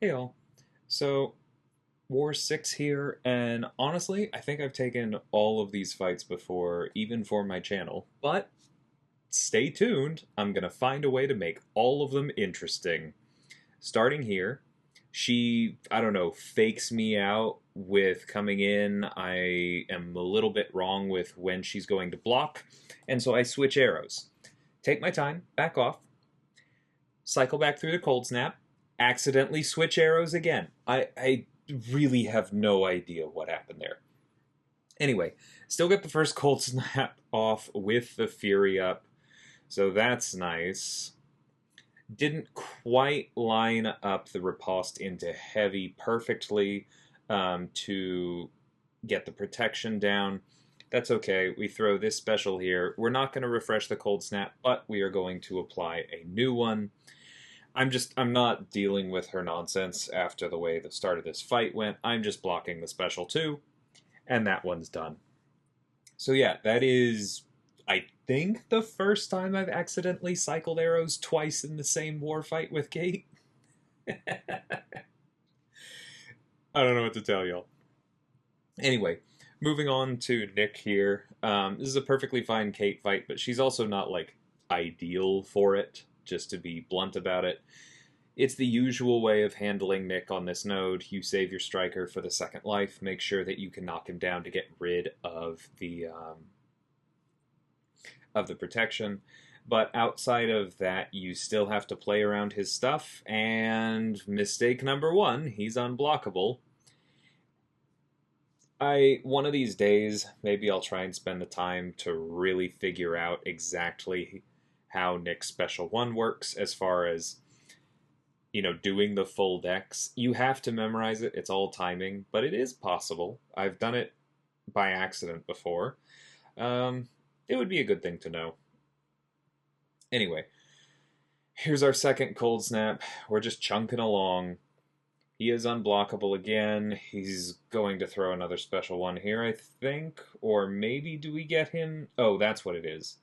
Hey all. So, War 6 here, and honestly, I think I've taken all of these fights before, even for my channel. But stay tuned, I'm gonna find a way to make all of them interesting. Starting here, she, I don't know, fakes me out with coming in. I am a little bit wrong with when she's going to block, and so I switch arrows. Take my time, back off, cycle back through the cold snap, accidentally switch arrows again. I really have no idea what happened there. Anyway, still get the first cold snap off with the Fury up, so that's nice. Didn't quite line up the riposte into heavy perfectly to get the protection down. That's okay. We throw this special here. We're not going to refresh the cold snap, but we are going to apply a new one. I'm not dealing with her nonsense after the way the start of this fight went. I'm just blocking the special too, and that one's done. So yeah, that is, I think, the first time I've accidentally cycled arrows twice in the same war fight with Kate. I don't know what to tell y'all. Anyway, moving on to Nick here. This is a perfectly fine Kate fight, but she's also not like ideal for it, just to be blunt about it. It's the usual way of handling Nick on this node. You save your striker for the second life. Make sure that you can knock him down to get rid of the protection. But outside of that, you still have to play around his stuff. And mistake number one, he's unblockable. One of these days, maybe I'll try and spend the time to really figure out exactly how Nick's Special 1 works as far as doing the full decks. You have to memorize it. It's all timing, but it is possible. I've done it by accident before. It would be a good thing to know. Anyway, here's our second cold snap. We're just chunking along. He is unblockable again. He's going to throw another special one here, I think. Or maybe do we get him? Oh, that's what it is.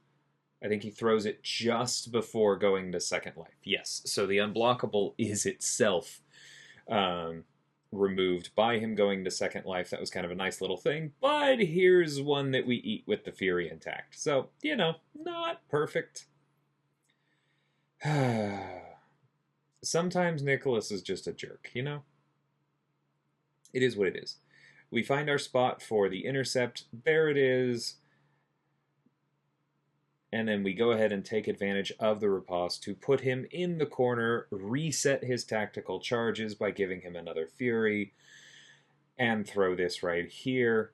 I think he throws it just before going to second life. Yes, so the unblockable is itself removed by him going to second life. That was kind of a nice little thing. But here's one that we eat with the Fury intact. So, not perfect. Sometimes Nicholas is just a jerk, It is what it is. We find our spot for the intercept. There it is. And then we go ahead and take advantage of the riposte to put him in the corner, reset his tactical charges by giving him another Fury, and throw this right here.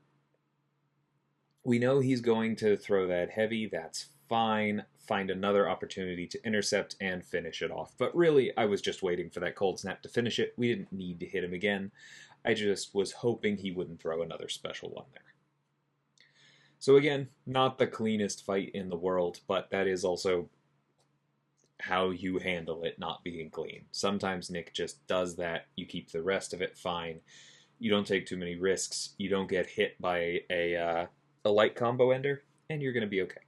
We know he's going to throw that heavy. That's fine. Find another opportunity to intercept and finish it off. But really, I was just waiting for that cold snap to finish it. We didn't need to hit him again. I just was hoping he wouldn't throw another special one there. So again, not the cleanest fight in the world, but that is also how you handle it not being clean. Sometimes Nick just does that. You keep the rest of it fine. You don't take too many risks. You don't get hit by a light combo ender, and you're going to be okay.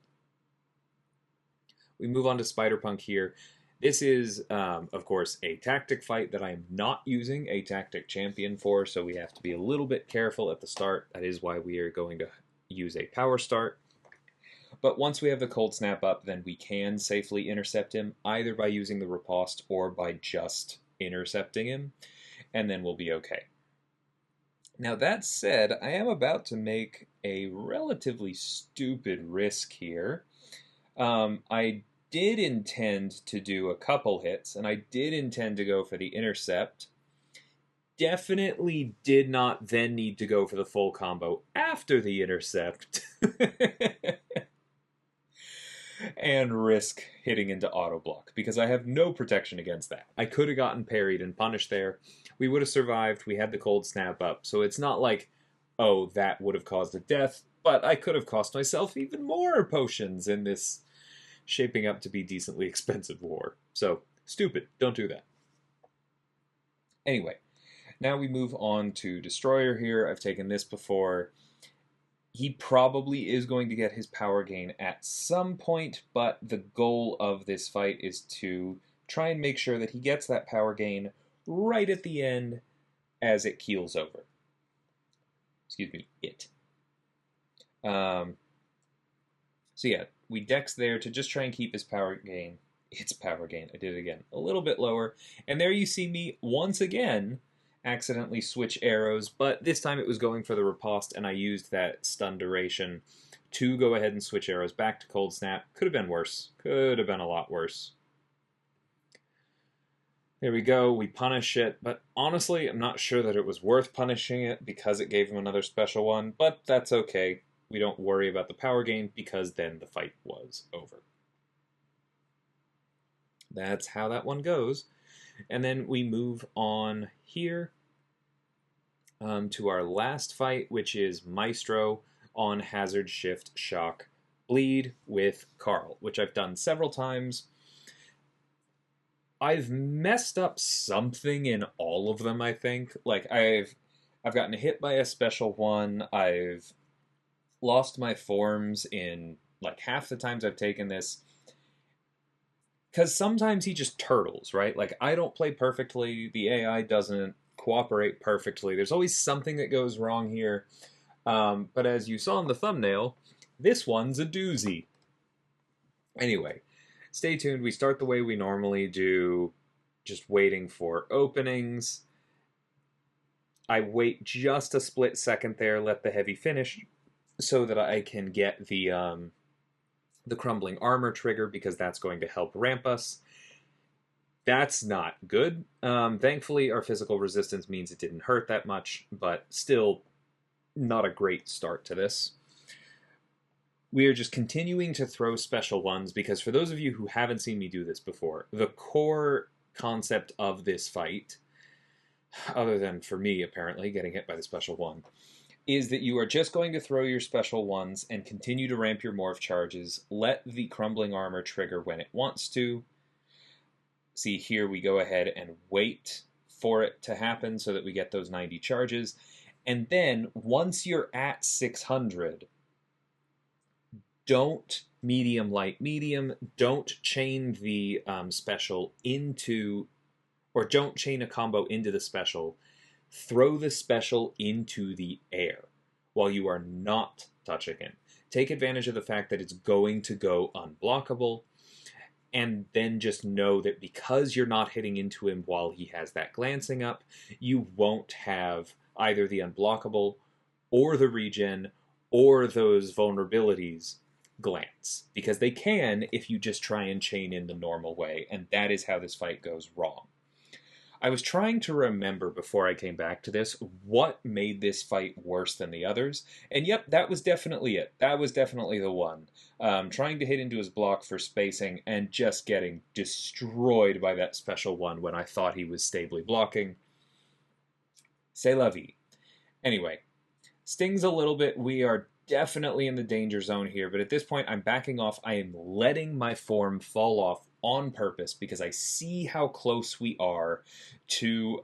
We move on to Spider-Punk here. This is, of course, a tactic fight that I am not using a tactic champion for, so we have to be a little bit careful at the start. That is why we are going to use a power start. But once we have the cold snap up, then we can safely intercept him, either by using the riposte or by just intercepting him, and then we'll be okay. Now that said, I am about to make a relatively stupid risk here. I did intend to do a couple hits, and I did intend to go for the intercept. Definitely did not then need to go for the full combo after the intercept. And risk hitting into auto block, because I have no protection against that. I could have gotten parried and punished there. We would have survived. We had the cold snap up. So it's not like, oh, that would have caused a death, but I could have cost myself even more potions in this shaping up to be decently expensive war. So, stupid. Don't do that. Anyway, now we move on to Destroyer here. I've taken this before. He probably is going to get his power gain at some point, but the goal of this fight is to try and make sure that he gets that power gain right at the end as it keels over. Excuse me, it. So yeah, we dex there to just try and keep its power gain, I did it again, a little bit lower. And there you see me once again accidentally switch arrows, but this time it was going for the riposte, and I used that stun duration to go ahead and switch arrows back to Cold Snap. Could have been worse. Could have been a lot worse. There we go, we punish it, but honestly, I'm not sure that it was worth punishing it because it gave him another special one, but that's okay. We don't worry about the power gain because then the fight was over. That's how that one goes. And then we move on here to our last fight, which is Maestro on Hazard, Shift, Shock, Bleed with Carl, which I've done several times. I've messed up something in all of them, I think. Like, I've gotten hit by a special one. I've lost my forms in, like, half the times I've taken this. Because sometimes he just turtles, right? Like, I don't play perfectly. The AI doesn't cooperate perfectly. There's always something that goes wrong here. But as you saw in the thumbnail, this one's a doozy. Anyway, stay tuned. We start the way we normally do, just waiting for openings. I wait just a split second there, let the heavy finish, so that I can get the crumbling armor trigger, because that's going to help ramp us. That's not good. Thankfully, our physical resistance means it didn't hurt that much, but still not a great start to this. We are just continuing to throw special ones, because for those of you who haven't seen me do this before, the core concept of this fight, other than for me apparently getting hit by the special one, is that you are just going to throw your special ones and continue to ramp your morph charges, let the crumbling armor trigger when it wants to. See, here we go ahead and wait for it to happen so that we get those 90 charges. And then, once you're at 600, don't medium, light, medium, don't chain the special into, or don't chain a combo into the special. Throw the special into the air while you are not touching him. Take advantage of the fact that it's going to go unblockable, and then just know that because you're not hitting into him while he has that glancing up, you won't have either the unblockable or the regen or those vulnerabilities glance, because they can if you just try and chain in the normal way, and that is how this fight goes wrong. I was trying to remember before I came back to this what made this fight worse than the others, and yep, that was definitely it. That was definitely the one. Trying to hit into his block for spacing and just getting destroyed by that special one when I thought he was stably blocking. C'est la vie. Anyway, stings a little bit. We are definitely in the danger zone here, but at this point I'm backing off. I am letting my form fall off on purpose because I see how close we are to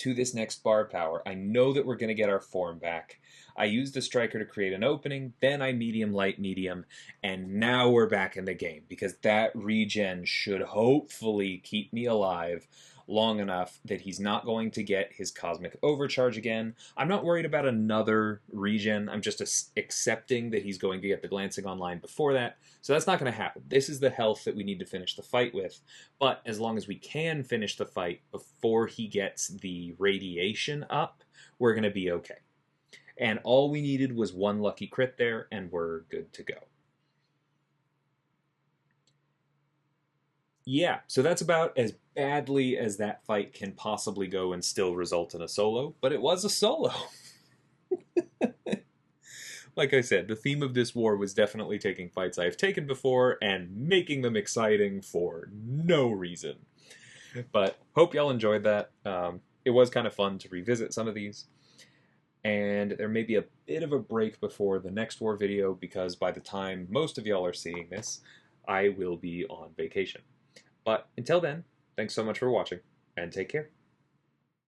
this next bar power. I know that we're going to get our form back. I use the striker to create an opening, then I medium, light, medium, and now we're back in the game, because that regen should hopefully keep me alive long enough that he's not going to get his cosmic overcharge again. I'm not worried about another regen. I'm just accepting that he's going to get the glancing online before that. So that's not going to happen. This is the health that we need to finish the fight with. But as long as we can finish the fight before he gets the radiation up, we're going to be okay. And all we needed was one lucky crit there, and we're good to go. Yeah, so that's about as badly as that fight can possibly go and still result in a solo, but it was a solo. Like I said, the theme of this war was definitely taking fights I have taken before and making them exciting for no reason. But hope y'all enjoyed that. It was kind of fun to revisit some of these. And there may be a bit of a break before the next war video, because by the time most of y'all are seeing this, I will be on vacation. But until then, thanks so much for watching, and take care.